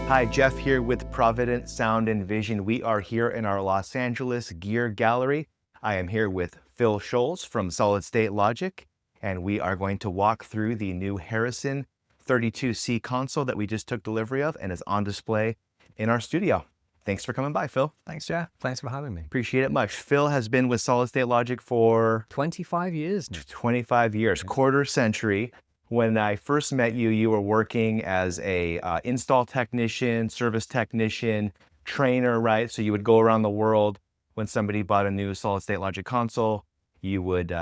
Hi, Jeff here with Provident Sound and Vision. We are here in our Los Angeles Gear Gallery. I am here with Phill Scholes from Solid State Logic, and we are going to walk through the new Harrison 32C console that we just took delivery of and is on display in our studio. Thanks for coming by, Phill. Thanks, Jeff. Thanks for having me. Appreciate it much. Phill has been with Solid State Logic for 25 years now. 25 years, quarter century. When I first met you, you were working as a install technician, service technician, trainer, right? So you would go around the world when somebody bought a new Solid State Logic console, you would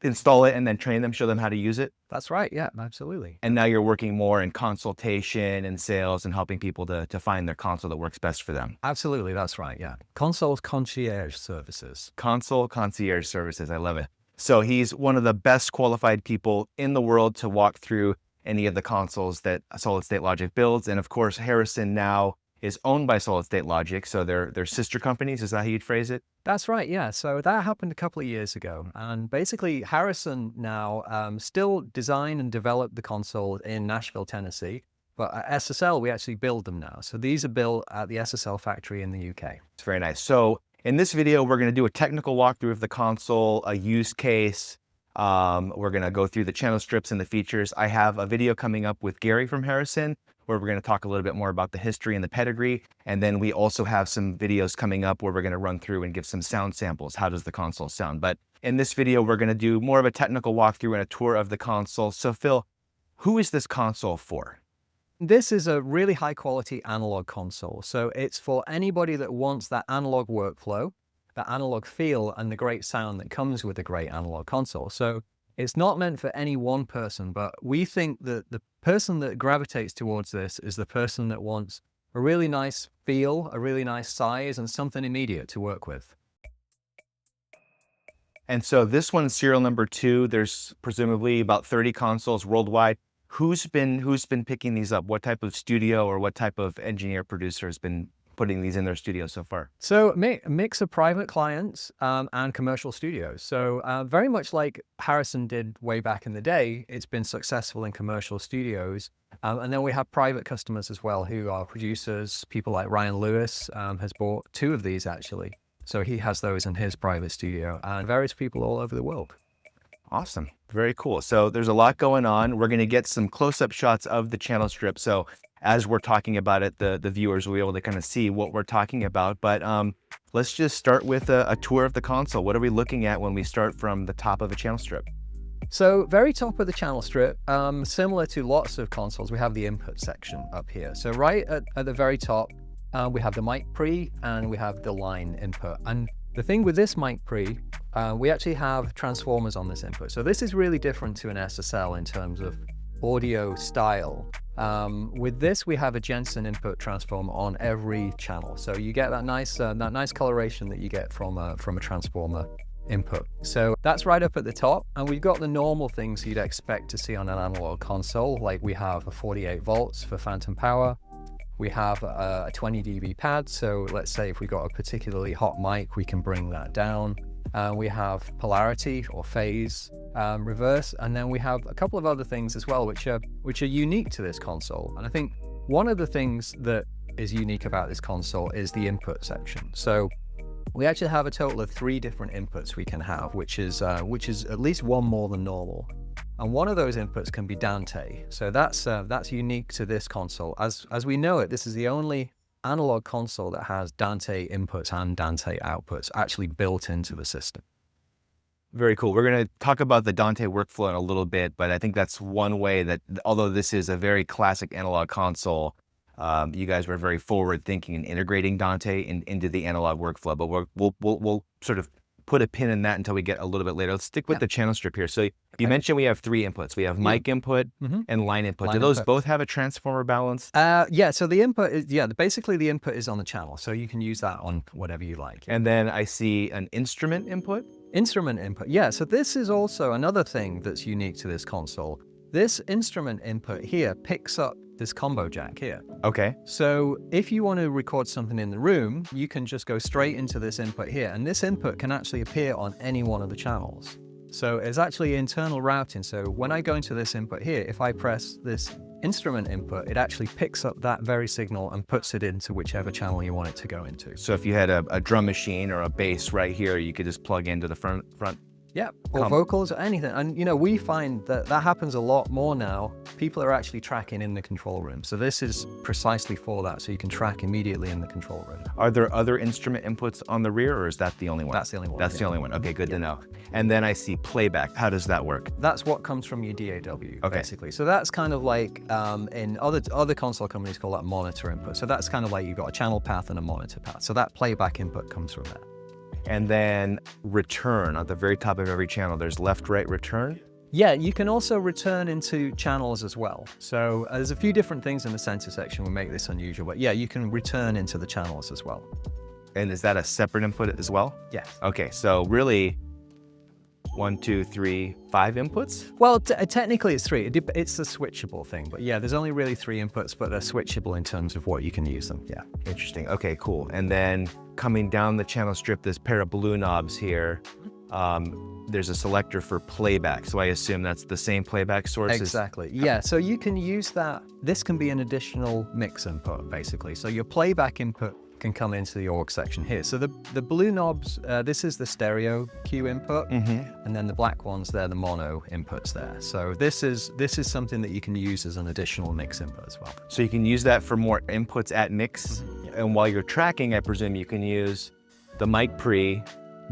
install it and then train them, show them how to use it. That's right. Yeah, absolutely. And now you're working more in consultation and sales and helping people to find their console that works best for them. Absolutely. That's right. Yeah. Console concierge services. Console concierge services. I love it. So he's one of the best qualified people in the world to walk through any of the consoles that Solid State Logic builds. And of course, Harrison now is owned by Solid State Logic. So they're sister companies. Is that how you'd phrase it? That's right. Yeah. So that happened a couple of years ago. And basically Harrison now still design and develop the console in Nashville, Tennessee. But at SSL, we actually build them now. So these are built at the SSL factory in the UK. It's very nice. So in this video, we're going to do a technical walkthrough of the console, a use case. We're going to go through the channel strips and the features. I have a video coming up with Gary from Harrison, where we're going to talk a little bit more about the history and the pedigree. And then we also have some videos coming up where we're going to run through and give some sound samples. How does the console sound? But in this video, we're going to do more of a technical walkthrough and a tour of the console. So Phill, who is this console for? This is a really high quality analog console. So it's for anybody that wants that analog workflow, that analog feel, and the great sound that comes with a great analog console. So it's not meant for any one person, but we think that the person that gravitates towards this is the person that wants a really nice feel, a really nice size, and something immediate to work with. And so this one's serial number 2. There's presumably about 30 consoles worldwide. Who's been picking these up? What type of studio or what type of engineer producer has been putting these in their studio so far? So a mix of private clients and commercial studios. So very much like Harrison did way back in the day, it's been successful in commercial studios. And then we have private customers as well who are producers. People like Ryan Lewis has bought 2 of these actually. So he has those in his private studio, and various people all over the world. Awesome. Very cool. So there's a lot going on. We're going to get some close-up shots of the channel strip. So as we're talking about it, the viewers will be able to kind of see what we're talking about. But let's just start with a tour of the console. What are we looking at when we start from the top of a channel strip? So very top of the channel strip, similar to lots of consoles, we have the input section up here. So right at the very top, we have the mic pre and we have the line input. And the thing with this mic pre, we actually have transformers on this input. So this is really different to an SSL in terms of audio style. With this, we have a Jensen input transformer on every channel. So you get that nice coloration that you get from a transformer input. So that's right up at the top. And we've got the normal things you'd expect to see on an analog console. Like we have a 48 volts for phantom power. We have a 20 dB pad, so let's say if we got a particularly hot mic, we can bring that down. We have polarity or phase reverse, and then we have a couple of other things as well, which are unique to this console. And I think one of the things that is unique about this console is the input section. So we actually have a total of 3 different inputs we can have, which is at least one more than normal. And one of those inputs can be Dante. So that's unique to this console. As we know it, this is the only analog console that has Dante inputs and Dante outputs actually built into the system. Very cool. We're going to talk about the Dante workflow in a little bit, but I think that's one way that, although this is a very classic analog console, you guys were very forward thinking and integrating Dante into the analog workflow. But we'll sort of put a pin in that until we get a little bit later. Let's stick with the channel strip here. So you mentioned we have 3 inputs. We have mic input and line input. Do those both have a transformer balance? Yeah, so the input is, basically the input is on the channel. So you can use that on whatever you like. And then I see an instrument input. Instrument input, yeah. So this is also another thing that's unique to this console. This instrument input here picks up this combo jack here. Okay. So if you want to record something in the room, you can just go straight into this input here. And this input can actually appear on any one of the channels. So it's actually internal routing. So when I go into this input here, if I press this instrument input, it actually picks up that very signal and puts it into whichever channel you want it to go into. So if you had a drum machine or a bass right here, you could just plug into the front. Yeah, or vocals or anything. And we find that that happens a lot more now. People are actually tracking in the control room. So this is precisely for that. So you can track immediately in the control room. Are there other instrument inputs on the rear, or is that the only one? That's the only one. That's the only one. Okay, good to know. And then I see playback. How does that work? That's what comes from your DAW, basically. So that's kind of like in other console companies call that monitor input. So that's kind of like you've got a channel path and a monitor path. So that playback input comes from that. And then return at the very top of every channel. There's left, right, return. Yeah, you can also return into channels as well. So there's a few different things in the center section will make this unusual, but yeah, you can return into the channels as well. And is that a separate input as well? Yes. Okay, so really 1, 2, 3, 5 inputs? Well, technically it's 3. It's a switchable thing, but yeah, there's only really 3 inputs, but they're switchable in terms of what you can use them. Yeah. Interesting. Okay, cool. And then coming down the channel strip, this pair of blue knobs here, there's a selector for playback. So I assume that's the same playback source? Exactly. Yeah, so you can use that. This can be an additional mix input, basically. So your playback input can come into the aux section here. So the blue knobs, this is the stereo cue input, and then the black ones, they're the mono inputs there. So this is something that you can use as an additional mix input as well. So you can use that for more inputs at mix, and while you're tracking, I presume you can use the mic pre,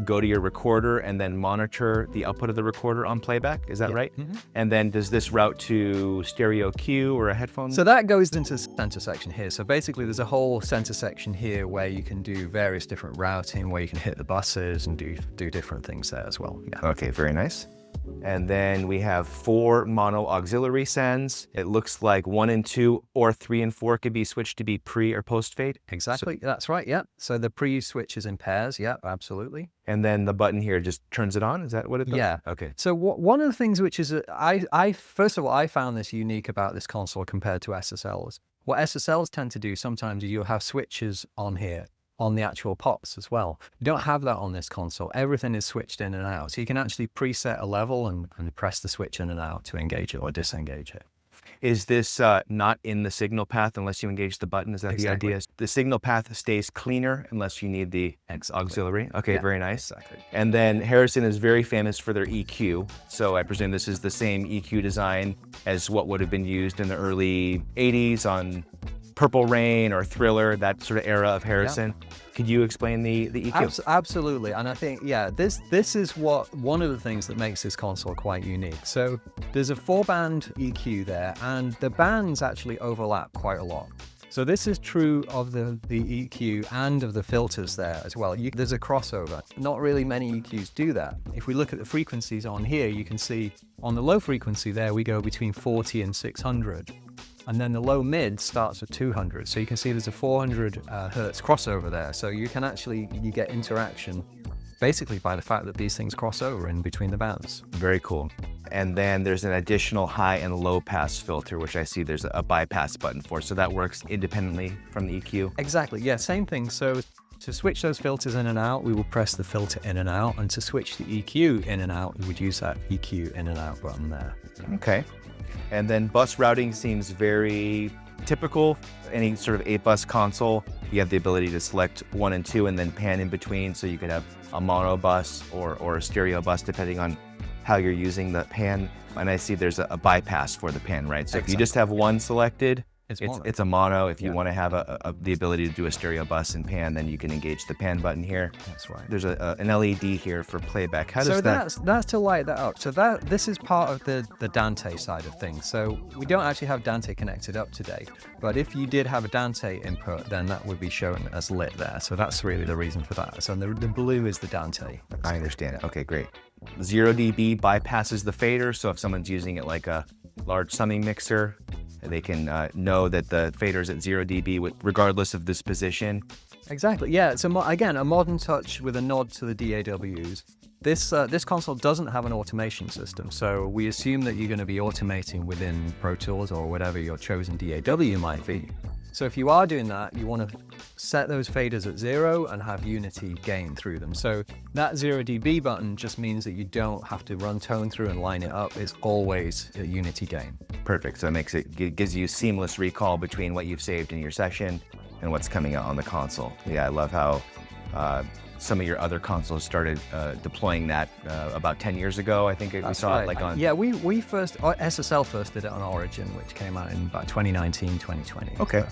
go to your recorder, and then monitor the output of the recorder on playback. Is that right? And then does this route to stereo cue or a headphone? So that goes into center section here. So basically there's a whole center section here where you can do various different routing, where you can hit the buses and do different things there as well. Yeah. Okay, very nice. And then we have 4 mono auxiliary sends. It looks like 1 and 2 or 3 and 4 could be switched to be pre or post fade. Exactly, that's right, yeah. So the pre switches in pairs, yeah, absolutely. And then the button here just turns it on, is that what it does? Yeah. Okay. So one of the things which is, first of all, I found this unique about this console compared to SSLs. What SSLs tend to do sometimes is you'll have switches on here, on the actual pots as well. You don't have that on this console. Everything is switched in and out. So you can actually preset a level and press the switch in and out to engage it or disengage it. Is this not in the signal path unless you engage the button? Is that the idea? The signal path stays cleaner unless you need the auxiliary? Okay, very nice. Exactly. And then Harrison is very famous for their EQ. So I presume this is the same EQ design as what would have been used in the early 80s on Purple Rain or Thriller, that sort of era of Harrison. Yeah. Could you explain the EQ? Absolutely, and I think, yeah, this is one of the things that makes this console quite unique. So there's a 4-band EQ there, and the bands actually overlap quite a lot. So this is true of the EQ and of the filters there as well. There's a crossover. Not really many EQs do that. If we look at the frequencies on here, you can see on the low frequency there, we go between 40 and 600. And then the low mid starts at 200. So you can see there's a 400 hertz crossover there. So you get interaction basically by the fact that these things cross over in between the bands. Very cool. And then there's an additional high and low pass filter, which I see there's a bypass button for. So that works independently from the EQ? Exactly, yeah, same thing. So to switch those filters in and out, we will press the filter in and out. And to switch the EQ in and out, we would use that EQ in and out button there. Okay. And then bus routing seems very typical. Any sort of 8-bus console, you have the ability to select 1 and 2 and then pan in between. So you could have a mono bus or a stereo bus, depending on how you're using the pan. And I see there's a bypass for the pan, right? So if you just have one selected, it's a mono. If you want to have the ability to do a stereo bus and pan, then you can engage the pan button here. That's right. There's an LED here for playback. How does so that's to light that up. So this is part of the Dante side of things. So we don't actually have Dante connected up today, but if you did have a Dante input, then that would be shown as lit there. So that's really the reason for that. So the blue is the Dante. I understand it. Okay, great. 0 dB bypasses the fader. So if someone's using it like a large summing mixer, they can know that the fader's at 0 dB regardless of this position. Exactly, yeah. So again, a modern touch with a nod to the DAWs. This console doesn't have an automation system, so we assume that you're going to be automating within Pro Tools or whatever your chosen DAW might be. So if you are doing that, you want to set those faders at 0 and have unity gain through them. So that 0 dB button just means that you don't have to run tone through and line it up. It's always a unity gain. Perfect. So it gives you seamless recall between what you've saved in your session and what's coming out on the console. Yeah, I love how some of your other consoles started deploying that about 10 years ago. I think we saw it like on... Yeah, we first, SSL first did it on Origin, which came out in about 2019, 2020. Okay.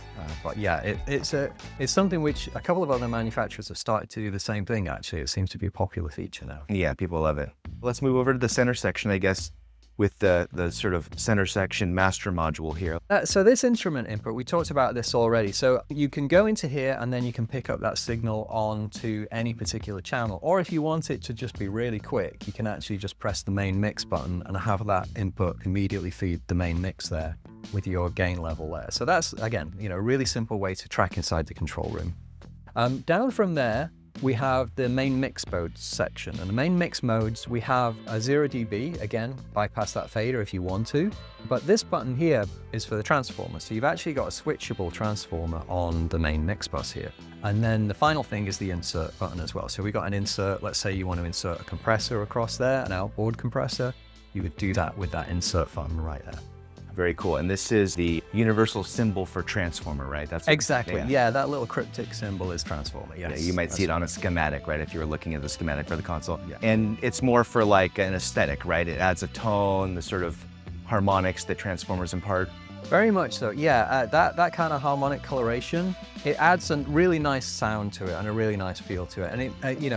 But yeah, it's something which a couple of other manufacturers have started to do the same thing, actually. It seems to be a popular feature now. Yeah, people love it. Let's move over to the center section, I guess, with the sort of center section master module here. So this instrument input, we talked about this already. So you can go into here and then you can pick up that signal onto any particular channel. Or if you want it to just be really quick, you can actually just press the main mix button and have that input immediately feed the main mix there with your gain level there. So that's, again, a really simple way to track inside the control room. Down from there, we have the main mix modes section. And the main mix modes, we have a 0 dB, again, bypass that fader if you want to. But this button here is for the transformer. So you've actually got a switchable transformer on the main mix bus here. And then the final thing is the insert button as well. So we got an insert, let's say you want to insert a compressor across there, an outboard compressor. You would do that with that insert button right there. Very cool. And this is the universal symbol for transformer, right? That's what, exactly. Yeah, that little cryptic symbol is transformer. Yes. Yeah, you might see it on a schematic, right? If you were looking at the schematic for the console. Yeah. And it's more for like an aesthetic, right? It adds a tone, the sort of harmonics that transformers impart. Very much so. Yeah, that kind of harmonic coloration, it adds a really nice sound to it and a really nice feel to it. And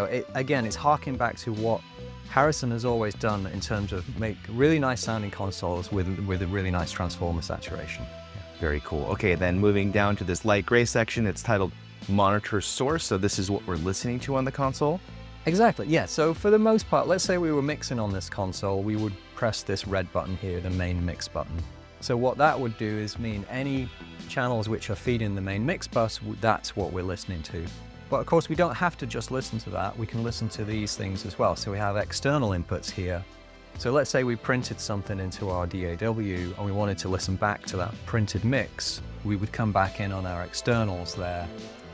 it, again, it's harking back to what Harrison has always done in terms of make really nice sounding consoles with a really nice transformer saturation. Yeah. Very cool. Okay, then moving down to this light gray section, it's titled Monitor Source. So this is what we're listening to on the console? Exactly, yeah. So for the most part, let's say we were mixing on this console, we would press this red button here, the main mix button. So what that would do is mean any channels which are feeding the main mix bus, that's what we're listening to. But of course, we don't have to just listen to that. We can listen to these things as well. So we have external inputs here. So let's say we printed something into our DAW and we wanted to listen back to that printed mix. We would come back in on our externals there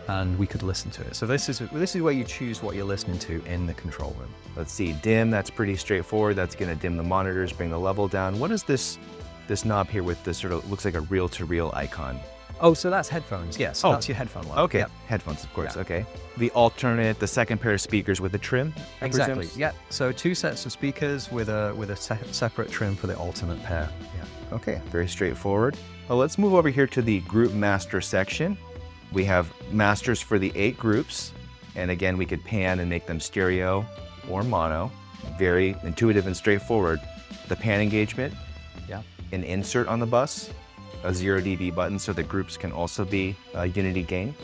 and we could listen to it. So this is where you choose what you're listening to in the control room. Let's see, dim, that's pretty straightforward. That's gonna dim the monitors, bring the level down. What is this knob here with this sort of, looks like a reel-to-reel icon? Oh, so that's headphones, yes. Oh. That's your headphone line. Okay, Yep. Headphones, of course, Yeah. okay. The alternate, the second pair of speakers with the trim, I Exactly, presume? yeah. So 2 sets of speakers with a separate trim for the alternate pair. Yeah. Okay, very straightforward. Well, let's move over here to the group master section. We have masters for the 8 groups. And again, we could pan and make them stereo or mono. Very intuitive and straightforward. The pan engagement, Yeah. an insert on the bus, a 0 dB button so the groups can also be unity gain,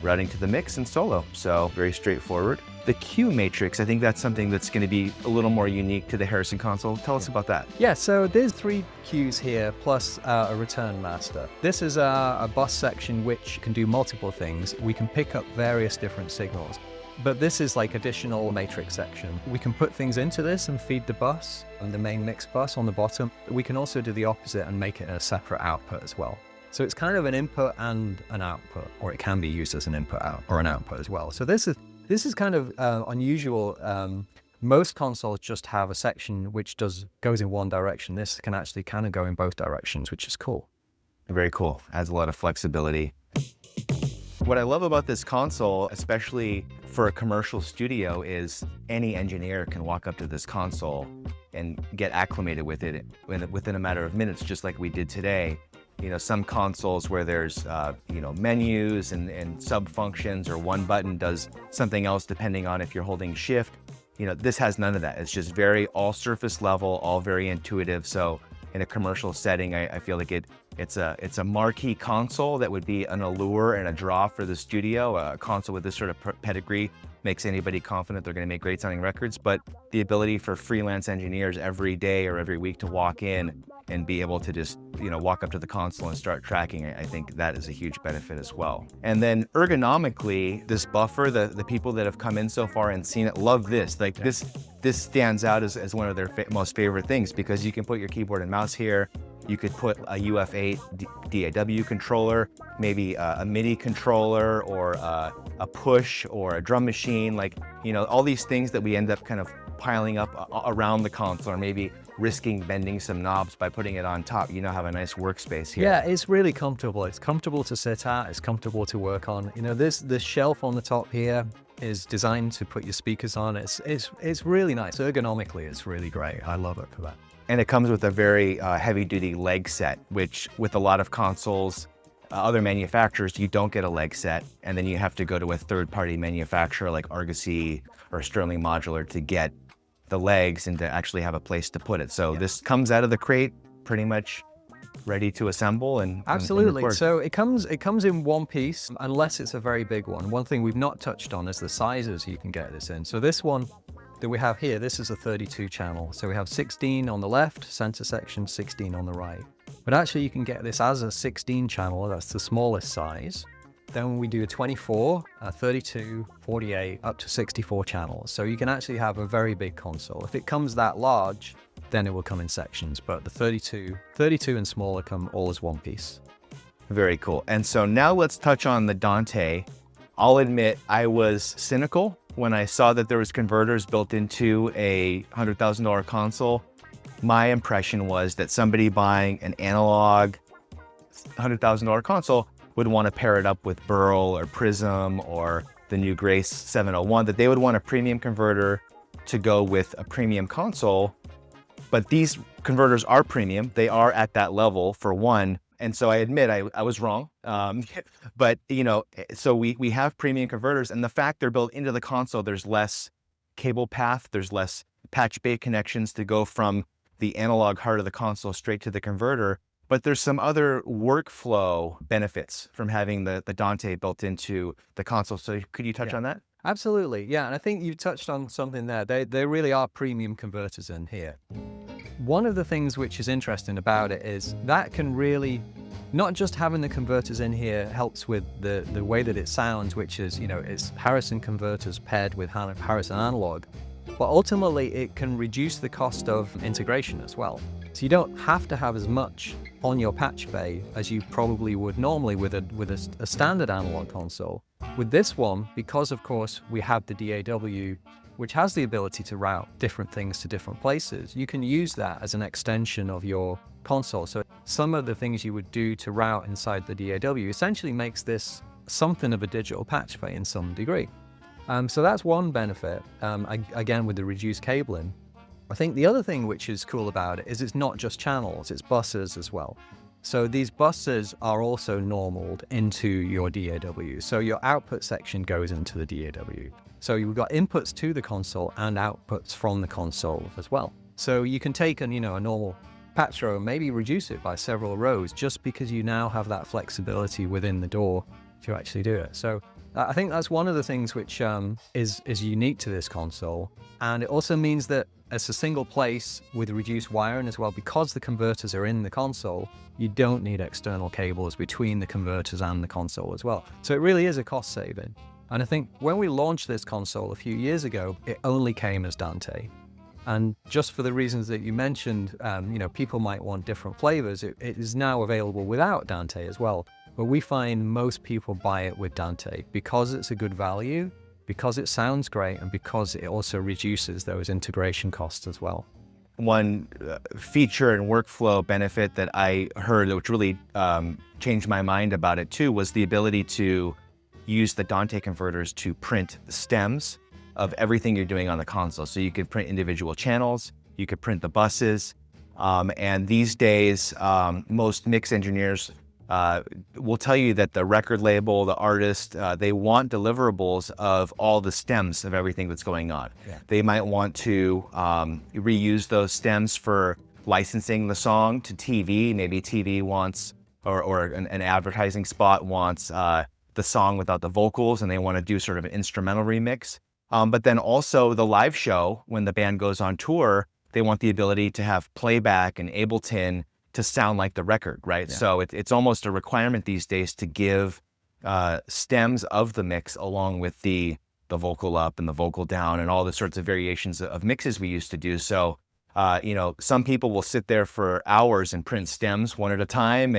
routing to the mix and solo. So very straightforward. The Q matrix, I think that's something that's going to be a little more unique to the Harrison console. Tell us about that. Yeah, so there's 3 Qs here plus a return master. This is a bus section which can do multiple things. We can pick up various different signals. But this is like additional matrix section. We can put things into this and feed the bus and the main mix bus on the bottom. We can also do the opposite and make it a separate output as well. So it's kind of an input and an output, or it can be used as an input out or an output as well. So this is kind of unusual. Most consoles just have a section which goes in one direction. This can actually kind of go in both directions, which is cool. Very cool. Adds a lot of flexibility. What I love about this console, especially for a commercial studio, is any engineer can walk up to this console and get acclimated with it within a matter of minutes, just like we did today. You know, some consoles where there's, menus and sub-functions, or one button does something else depending on if you're holding shift. You know, this has none of that. It's just very all surface level, all very intuitive. So in a commercial setting, I feel like it's a marquee console that would be an allure and a draw for the studio. A console with this sort of pedigree makes anybody confident they're going to make great sounding records, but the ability for freelance engineers every day or every week to walk in and be able to just, walk up to the console and start tracking, I think that is a huge benefit as well. And then ergonomically, this buffer, the people that have come in so far and seen it love this. Like this stands out as one of their most favorite things, because you can put your keyboard and mouse here. You could put a UF8 DAW controller, maybe a MIDI controller, or a push, or a drum machine, like, you know, all these things that we end up kind of piling up around the console, or maybe risking bending some knobs by putting it on top. You now have a nice workspace here. Yeah, it's really comfortable. It's comfortable to sit at, it's comfortable to work on. You know, this shelf on the top here is designed to put your speakers on. It's really nice. Ergonomically, it's really great. I love it for that. And it comes with a very heavy-duty leg set, which with a lot of consoles, other manufacturers, you don't get a leg set, and then you have to go to a third-party manufacturer like Argosy or Sterling Modular to get the legs and to actually have a place to put it. So this comes out of the crate pretty much ready to assemble and absolutely. And so it comes in one piece, unless it's a very big one. One thing we've not touched on is the sizes you can get this in. So this one that we have here, this is a 32 channel. So we have 16 on the left, center section, 16 on the right. But actually you can get this as a 16 channel, that's the smallest size. Then we do a 24, a 32, 48, up to 64 channels. So you can actually have a very big console. If it comes that large, then it will come in sections. But the 32 and smaller come all as one piece. Very cool. And so now let's touch on the Dante. I'll admit I was cynical when I saw that there was converters built into a $100,000 console. My impression was that somebody buying an analog $100,000 console would want to pair it up with Burl or Prism or the new Grace 701, that they would want a premium converter to go with a premium console. But these converters are premium. They are at that level for one. And so I admit I was wrong. But, you know, so we have premium converters, and the fact they're built into the console, there's less cable path, there's less patch bay connections to go from the analog heart of the console straight to the converter. But there's some other workflow benefits from having the Dante built into the console. So could you touch on that? Absolutely, yeah. And I think you touched on something there. They really are premium converters in here. One of the things which is interesting about it is that can really, not just having the converters in here helps with the way that it sounds, which is, you know, it's Harrison converters paired with Harrison analog, but ultimately it can reduce the cost of integration as well. So you don't have to have as much on your patch bay as you probably would normally with a standard analog console. With this one, because of course we have the DAW, which has the ability to route different things to different places, you can use that as an extension of your console. So some of the things you would do to route inside the DAW essentially makes this something of a digital patch bay in some degree. So that's one benefit, again with the reduced cabling. I think the other thing which is cool about it is it's not just channels, it's buses as well. So these buses are also normaled into your DAW. So your output section goes into the DAW. So you've got inputs to the console and outputs from the console as well. So you can take a normal patch row and maybe reduce it by several rows just because you now have that flexibility within the DAW to actually do it. So I think that's one of the things which is unique to this console. And it also means that it's a single place with reduced wiring as well. Because the converters are in the console, you don't need external cables between the converters and the console as well. So it really is a cost saving. And I think when we launched this console a few years ago, it only came as Dante. And just for the reasons that you mentioned, people might want different flavors. It is now available without Dante as well. But we find most people buy it with Dante because it's a good value, because it sounds great, and because it also reduces those integration costs as well. One feature and workflow benefit that I heard, which really changed my mind about it too, was the ability to use the Dante converters to print the stems of everything you're doing on the console. So you could print individual channels, you could print the buses, and these days, most mix engineers will tell you that the record label, the artist, they want deliverables of all the stems of everything that's going on. Yeah. They might want to reuse those stems for licensing the song to TV. Maybe TV wants, or an advertising spot wants the song without the vocals, and they want to do sort of an instrumental remix. But then also the live show, when the band goes on tour, they want the ability to have playback and Ableton to sound like the record, right? Yeah. So it's almost a requirement these days to give stems of the mix along with the vocal up and the vocal down and all the sorts of variations of mixes we used to do. So Some people will sit there for hours and print stems one at a time,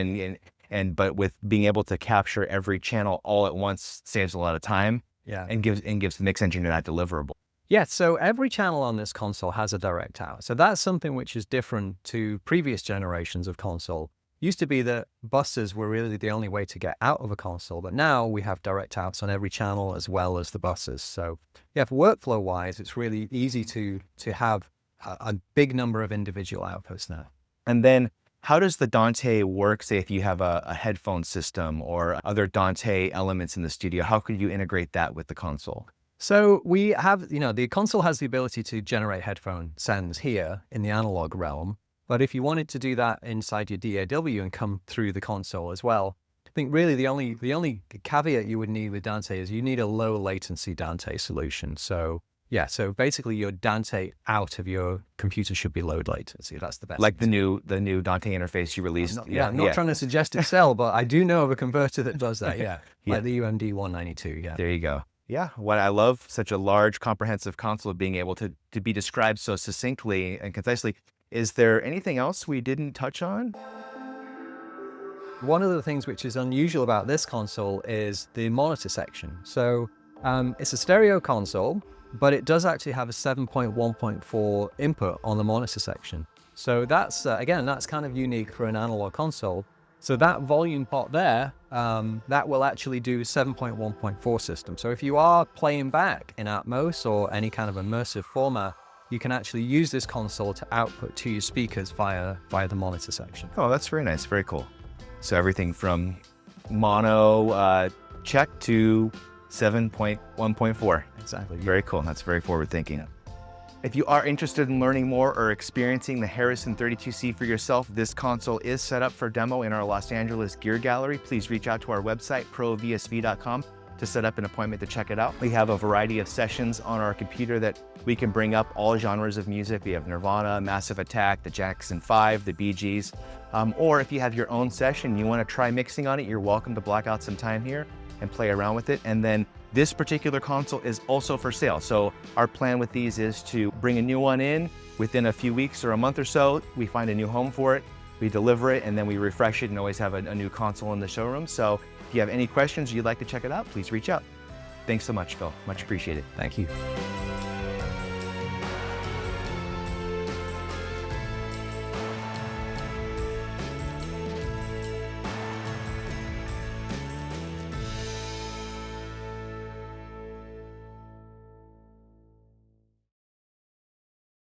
but with being able to capture every channel all at once saves a lot of time. Yeah. And gives the mix engineer that deliverable. Yeah, so every channel on this console has a direct out. So that's something which is different to previous generations of console. Used to be that buses were really the only way to get out of a console, but now we have direct outs on every channel as well as the buses. So yeah, workflow wise, it's really easy to have a big number of individual outputs now. And then how does the Dante work, say, if you have a headphone system or other Dante elements in the studio? How could you integrate that with the console? So we have, the console has the ability to generate headphone sounds here in the analog realm. But if you wanted to do that inside your DAW and come through the console as well, I think really the only caveat you would need with Dante is you need a low latency Dante solution. So yeah, so basically your Dante out of your computer should be low latency. That's the best. Like the new Dante interface you released. I'm not trying to suggest Excel, but I do know of a converter that does that. Yeah, like the UMD 192. Yeah. There you go. Yeah, what I love such a large, comprehensive console being able to be described so succinctly and concisely. Is there anything else we didn't touch on? One of the things which is unusual about this console is the monitor section. So it's a stereo console, but it does actually have a 7.1.4 input on the monitor section. So that's, again, that's kind of unique for an analog console. So that volume pot there, that will actually do 7.1.4 system. So if you are playing back in Atmos or any kind of immersive format, you can actually use this console to output to your speakers via the monitor section. Oh, that's very nice. Very cool. So everything from mono check to 7.1.4. Exactly. Very cool. That's very forward thinking. Yeah. If you are interested in learning more or experiencing the Harrison 32C for yourself, this console is set up for demo in our Los Angeles Gear Gallery. Please reach out to our website, provsv.com, to set up an appointment to check it out. We have a variety of sessions on our computer that we can bring up all genres of music. We have Nirvana, Massive Attack, the Jackson 5, the Bee Gees. Or if you have your own session and you want to try mixing on it, you're welcome to block out some time here and play around with it. And then this particular console is also for sale. So our plan with these is to bring a new one in within a few weeks or a month or so. We find a new home for it, we deliver it, and then we refresh it and always have a new console in the showroom. So if you have any questions or you'd like to check it out, please reach out. Thanks so much, Phill. Much appreciated. Thank you.